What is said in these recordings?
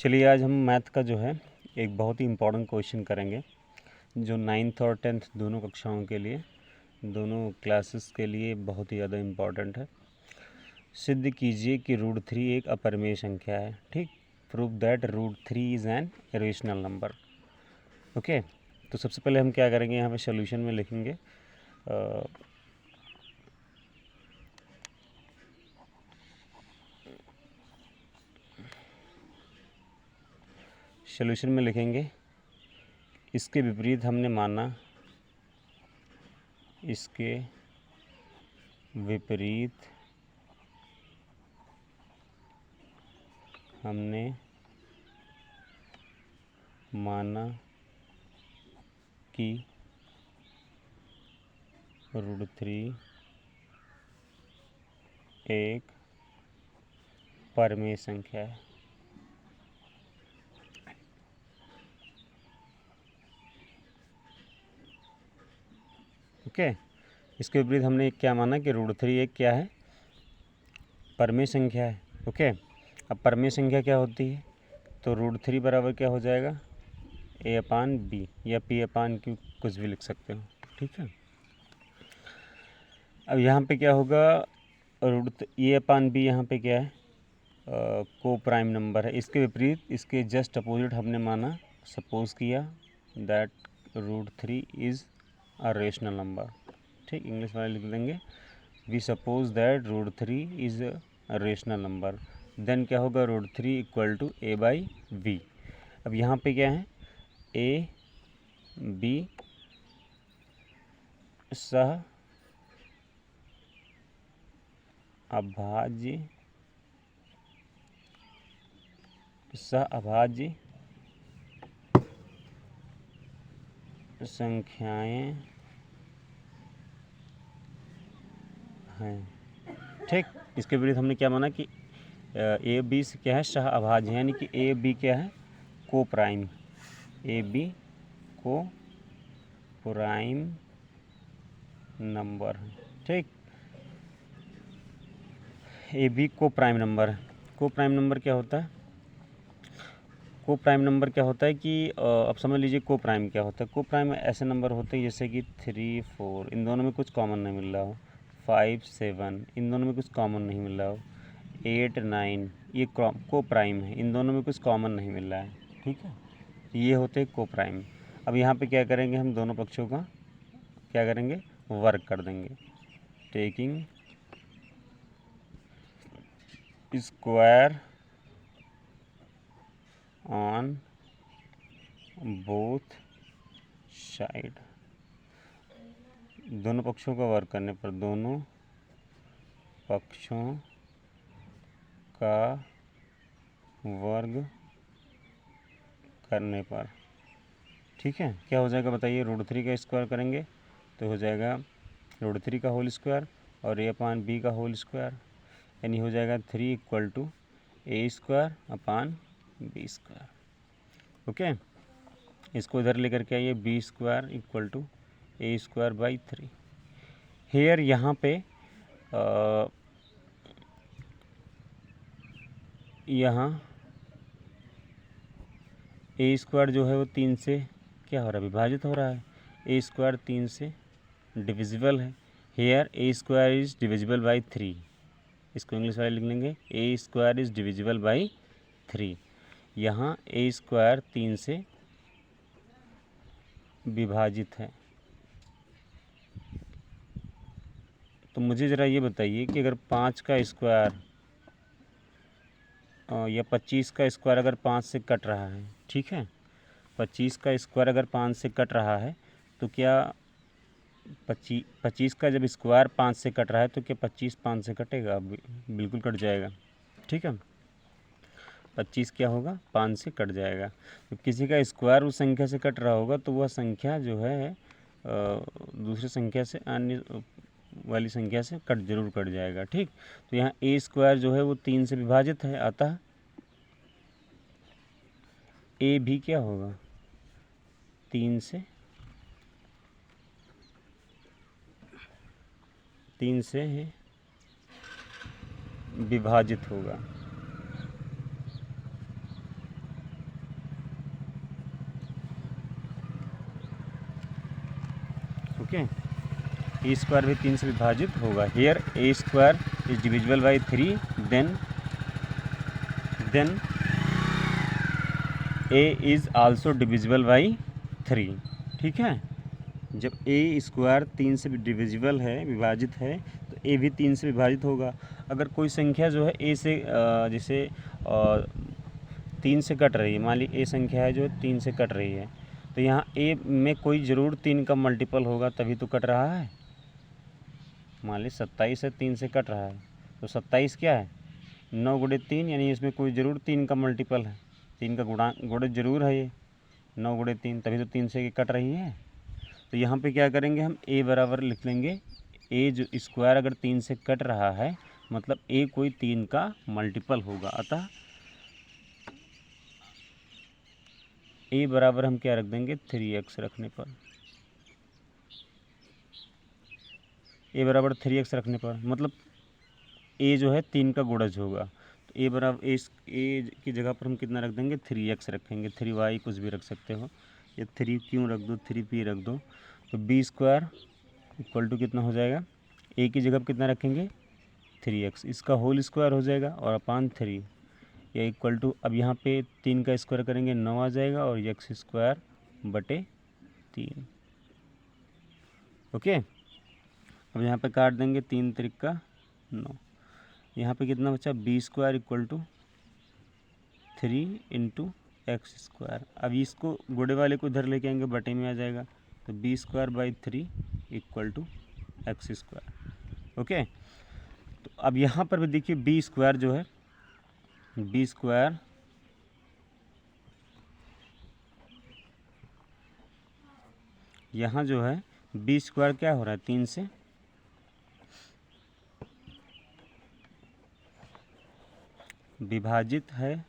चलिए आज हम मैथ का जो है एक बहुत ही इम्पोर्टेंट क्वेश्चन करेंगे जो 9th और 10th दोनों कक्षाओं के लिए, दोनों क्लासेस के लिए बहुत ही ज़्यादा इम्पोर्टेंट है। सिद्ध कीजिए कि √3 एक अपरिमेय संख्या है। ठीक, prove that √3 is an irrational number. Okay, तो सबसे पहले हम क्या करेंगे, यहाँ पे सॉल्यूशन में लिखेंगे सॉल्यूशन में लिखेंगे इसके विपरीत हमने माना, इसके विपरीत हमने माना कि √3 एक परिमेय संख्या है। ओके, इसके विपरीत हमने क्या माना कि √3 एक क्या है, परिमेय संख्या है। ओके, अब परिमेय संख्या क्या होती है, तो √3 बराबर क्या हो जाएगा, a/b या p/q, कुछ भी लिख सकते हो। ठीक है, अब यहाँ पे क्या होगा, a/b यहाँ पे क्या है, को प्राइम नंबर है। इसके विपरीत, इसके जस्ट अपोजिट हमने माना, सपोज किया that √3 is a rational number. ठीक, इंग्लिश वाले लिख देंगे, we suppose that √3 is a rational number. Then क्या होगा, √3 इक्वल टू a/b। अब यहाँ पे क्या है, a b सह अभाज्य संख्याएं हैं। ठीक, इसके विपरीत हमने क्या माना कि ए बी से क्या है, सह अभाज्य, यानी कि ए बी क्या है, को प्राइम, ए बी को प्राइम नंबर है। ठीक, ए बी को प्राइम नंबर है। को प्राइम नंबर क्या होता है, को प्राइम नंबर क्या होता है कि अब समझ लीजिए को प्राइम क्या होता है। को प्राइम ऐसे नंबर होते हैं जैसे कि 3, 4, इन दोनों में कुछ कॉमन नहीं मिल रहा हो, 5, 7, इन दोनों में कुछ कॉमन नहीं मिल रहा हो, 8, 9, ये को प्राइम है, इन दोनों में कुछ कॉमन नहीं मिल रहा है। ठीक है, ये होते हैं को प्राइम। अब यहाँ पे क्या करेंगे, हम दोनों पक्षों का क्या करेंगे, वर्क कर देंगे। Taking square on both side, दोनों पक्षों का वर्क करने पर, दोनों पक्षों का वर्ग करने पर, ठीक है, क्या हो जाएगा बताइए, √3 का स्क्वायर करेंगे तो हो जाएगा √3 का होल स्क्वायर और a/b का होल स्क्वायर, यानी हो जाएगा 3 इक्वल टू a²/b²। ओके, इसको इधर लेकर के आइए, b² equal to a²/3। Hair यहाँ पे यहाँ a² जो है वो 3 से क्या हो रहा है, विभाजित हो रहा है। a² 3 से डिविजिबल है। Hair a² is divisible by 3, इसको इंग्लिश वाले लिख लेंगे, a² इज़ डिविजिबल बाई 3। यहाँ a² 3 से विभाजित है। तो मुझे ज़रा ये बताइए कि अगर 5 का स्क्वायर या 25 का स्क्वायर अगर 5 से कट रहा है, ठीक है, 25 का स्क्वायर अगर 5 से कट रहा है तो क्या 25 का जब स्क्वायर 5 से कट रहा है तो क्या 25 5 से कटेगा, बिल्कुल कट जाएगा। ठीक है, 25 क्या होगा, 5 से कट जाएगा। तो किसी का स्क्वायर उस संख्या से कट रहा होगा तो वह संख्या जो है दूसरी संख्या से, अन्य वाली संख्या से जरूर कट जाएगा। ठीक, तो यहाँ a² जो है वो 3 से विभाजित है, अतः a भी क्या होगा, 3 से विभाजित होगा। ओके। ए स्क्वायर भी 3 से विभाजित होगा। Here a square is divisible by 3, then a is also divisible by 3। ठीक है, जब ए स्क्वायर 3 से डिविजिबल है, विभाजित है, तो ए भी 3 से विभाजित होगा। अगर कोई संख्या जो है ए से जैसे 3 से कट रही है, मान ली ए संख्या है जो 3 से कट रही है, तो यहाँ ए में कोई ज़रूर 3 का मल्टीपल होगा, तभी तो कट रहा है। मान ली 27 है, 3 से कट रहा है, तो 27 क्या है, 9 गुणे 3, यानी इसमें कोई ज़रूर 3 का मल्टीपल है, 3 का गुणा ज़रूर है ये, 9 गुणे 3, तभी तो 3 से कट रही है। तो यहाँ पे क्या करेंगे, हम ए बराबर लिख लेंगे, ए जो स्क्वायर अगर 3 से कट रहा है, मतलब ए कोई 3 का मल्टीपल होगा। अतः ए बराबर हम क्या रख देंगे, 3x रखने पर, ए बराबर 3x रखने पर मतलब ए जो है 3 का गुणज होगा। तो ए बराबर ए की जगह पर हम कितना रख देंगे, 3x रखेंगे। 3y कुछ भी रख सकते हो, या 3 क्यों रख दो, 3p रख दो। तो बी स्क्वायर इक्वल टू कितना हो जाएगा, ए की जगह पर कितना रखेंगे, 3x, इसका होल स्क्वायर हो जाएगा और अपान 3, या इक्वल टू, अब यहाँ पे 3 का स्क्वायर करेंगे 9 आ जाएगा, और x स्क्वायर बटे 3। ओके, अब यहाँ पे काट देंगे, 3 त्रिका 9, यहाँ पे कितना बचा, b square equal to 3 into x square. अब इसको गुड़े वाले को इधर लेके आएंगे, बटे में आ जाएगा, तो b square by 3 equal to x square. Okay, तो अब यहाँ पर भी देखिए बी स्क्वायर जो है, बी स्क्वायर यहाँ जो है बी स्क्वायर क्या हो रहा है, 3 से विभाजित है।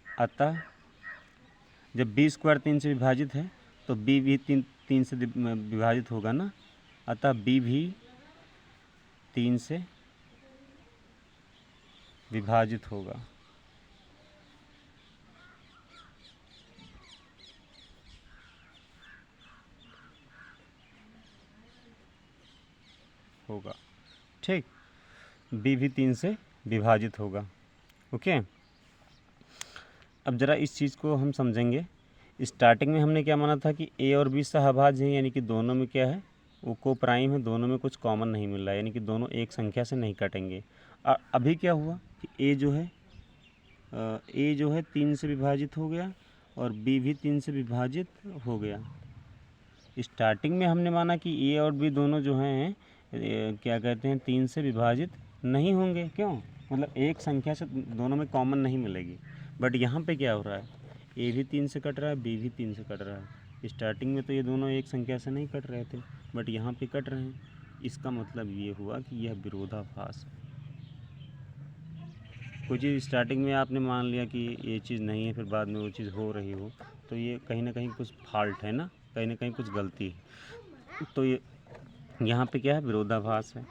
अतः जब बी स्क्वायर 3 से विभाजित है, तो बी भी 3 से विभाजित होगा ना, अतः बी भी 3 से विभाजित होगा। ठीक, बी भी 3 से विभाजित होगा। ओके, अब ज़रा इस चीज़ को हम समझेंगे। स्टार्टिंग में हमने क्या माना था कि ए और बी सहभाज्य हैं, यानी कि दोनों में क्या है, वो को प्राइम है, दोनों में कुछ कॉमन नहीं मिल रहा है, यानी कि दोनों एक संख्या से नहीं कटेंगे। अभी क्या हुआ कि ए जो है 3 से विभाजित हो गया, और बी भी 3 से विभाजित हो गया। स्टार्टिंग में हमने माना कि ए और बी दोनों जो हैं क्या कहते हैं, 3 से विभाजित नहीं होंगे। क्यों, मतलब एक संख्या से दोनों में कॉमन नहीं मिलेगी। बट यहाँ पे क्या हो रहा है, ए भी 3 से कट रहा है, बी भी 3 से कट रहा है। स्टार्टिंग में तो ये दोनों एक संख्या से नहीं कट रहे थे, बट यहाँ पे कट रहे हैं। इसका मतलब ये हुआ कि यह विरोधाभास है। कोई चीज़ स्टार्टिंग में आपने मान लिया कि ये चीज़ नहीं है, फिर बाद में वो चीज़ हो रही हो, तो ये कहीं ना कहीं कुछ फॉल्ट है ना कहीं कुछ गलती है। तो ये यहाँ पे क्या है, विरोधाभास है।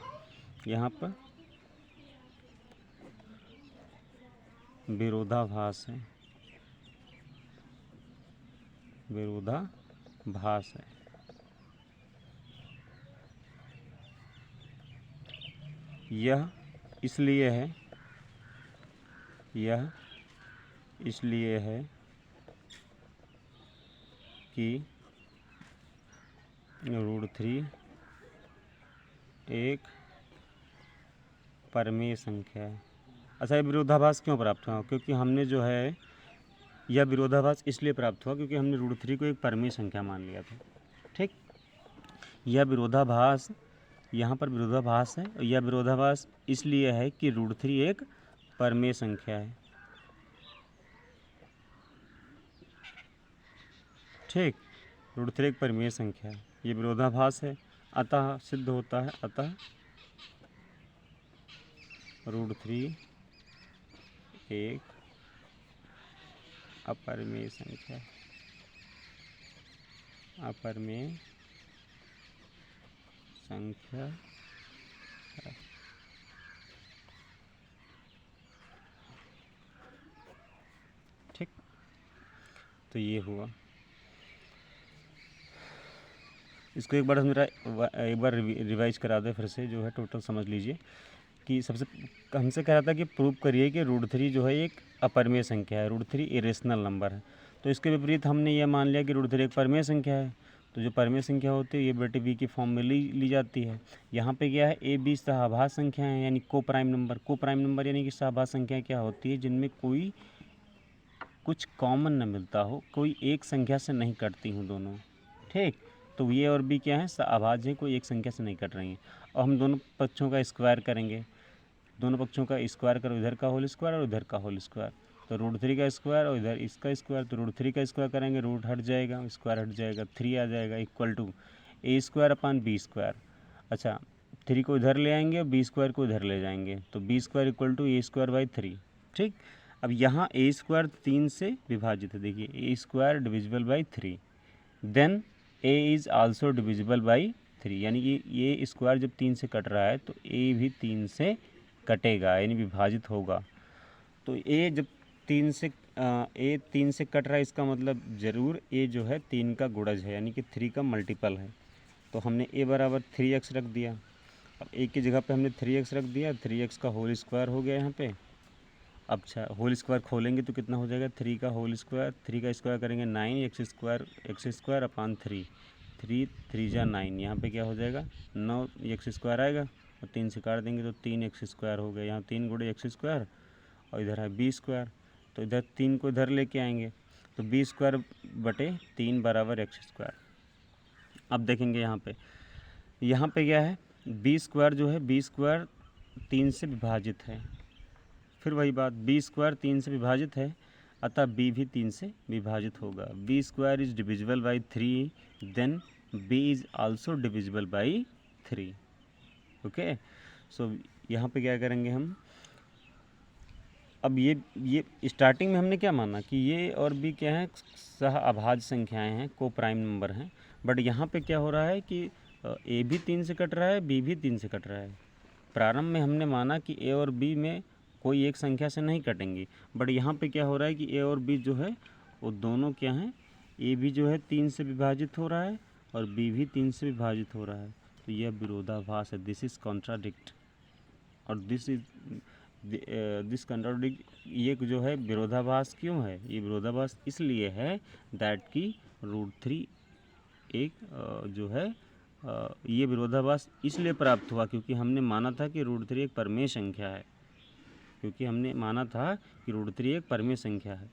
यहाँ पर विरोधाभास है, विरोधाभास है। यह इसलिए है कि √3 एक परमेय संख्या है। अच्छा, ये विरोधाभास क्यों प्राप्त हुआ, क्योंकि हमने जो है, यह विरोधाभास इसलिए प्राप्त हुआ क्योंकि हमने √3 को एक परमेय संख्या मान लिया था। ठीक, यह विरोधाभास, यहाँ पर विरोधाभास है, और यह विरोधाभास इसलिए है कि √3 एक परमेय संख्या है। ठीक, √3 एक परमेय संख्या है, ये विरोधाभास है। अतः सिद्ध होता है, अतः √3 एक अपरमेय संख्या है, अपरमेय संख्या है। ठीक, तो ये हुआ। इसको एक बार मेरा एक बार रिवाइज करा दे फिर से, जो है टोटल समझ लीजिए कि सबसे हमसे कह रहा था कि प्रूव करिए कि √3 जो है एक अपरिमेय संख्या है, √3 इरेशनल नंबर है। तो इसके विपरीत हमने यह मान लिया कि √3 एक परिमेय संख्या है। तो जो परिमेय संख्या होती है ये बेटे बी की फॉर्म में ली जाती है। यहाँ पे क्या है, ए बी सहआभास संख्या है, यानी को प्राइम नंबर। को प्राइम नंबर यानी कि सहआभास संख्या क्या होती है, जिनमें कोई कुछ कॉमन न मिलता हो, कोई एक संख्या से नहीं कटती हूँ दोनों, ठीक। तो ये और बी क्या है, सहआभाज्य हैं, कोई एक संख्या से नहीं कट रही हैं। और हम दोनों पक्षों का स्क्वायर करेंगे, दोनों पक्षों का स्क्वायर करो, इधर का होल स्क्वायर और इधर का होल स्क्वायर। तो √3 का स्क्वायर और इधर इसका स्क्वायर, तो √3 का स्क्वायर करेंगे, रूट हट जाएगा, स्क्वायर हट जाएगा, 3 आ जाएगा, equal to a² upon b²। अच्छा, 3 को इधर ले आएंगे और b² को इधर ले जाएंगे, तो b² इक्वल टू a²/3, ठीक। अब यहाँ a² 3 से विभाजित है, देखिए a² divisible by 3, then a is also divisible by 3, यानी कि ये स्क्वायर जब 3 से कट रहा है तो a भी 3 से कटेगा, यानी विभाजित होगा। तो a जब 3 से a 3 से कट रहा है, इसका मतलब ज़रूर a जो है 3 का गुणज है, यानी कि 3 का मल्टीपल है। तो हमने a बराबर 3x रख दिया। अब a की जगह पे हमने 3x रख दिया, 3x का होल स्क्वायर हो गया यहाँ पे। अब अच्छा, होल स्क्वायर खोलेंगे तो कितना हो जाएगा, 3 का होल स्क्वायर, 3 का स्क्वायर करेंगे 9, x² अपान 3, 3 3 जा 9, यहाँ पे क्या हो जाएगा 9 x² आएगा और 3 से काट देंगे तो 3x² हो गया। यहाँ 3 गुणे x² और इधर है b², तो इधर 3 को इधर लेके आएंगे तो b² / 3 बराबर x²। अब देखेंगे यहाँ पे क्या है, b² जो है b² 3 से विभाजित है, फिर वही बात, b² 3 से विभाजित है, अतः b भी 3 से विभाजित होगा। b² is divisible by 3, then b is also divisible by 3। Okay, so यहाँ पे क्या करेंगे हम, अब ये स्टार्टिंग में हमने क्या माना कि ये और बी क्या है, सहअभाज्य संख्याएं हैं, को प्राइम नंबर हैं। बट यहाँ पे क्या हो रहा है कि ए भी 3 से कट रहा है, बी भी 3 से कट रहा है। प्रारंभ में हमने माना कि ए और बी में कोई एक संख्या से नहीं कटेंगी, बट यहाँ पे क्या हो रहा है कि ए और बी जो है वो दोनों क्या हैं, ए भी जो है 3 से विभाजित हो रहा है और बी भी 3 से विभाजित हो रहा है। तो यह विरोधाभास है, दिस इज़ कॉन्ट्राडिक्ट, और दिस कंट्राडिक्ट, ये जो है विरोधाभास क्यों है, ये विरोधाभास इसलिए है दैट कि √3 एक जो है ये विरोधाभास इसलिए प्राप्त हुआ क्योंकि हमने माना था कि √3 एक परिमेय संख्या है, क्योंकि हमने माना था कि √3 एक परिमेय संख्या है।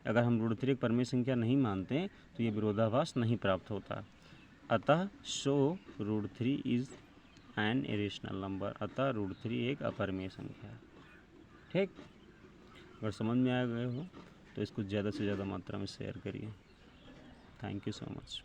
अगर हम √3 एक परिमेय संख्या नहीं मानते तो ये विरोधाभास नहीं प्राप्त होता। अतः सो √3 इज़ एन इरेशनल नंबर, अतः √3 एक अपरिमेय संख्या है, ठीक। अगर समझ में आ गए हो तो इसको ज़्यादा से ज़्यादा मात्रा में शेयर करिए। Thank you so much.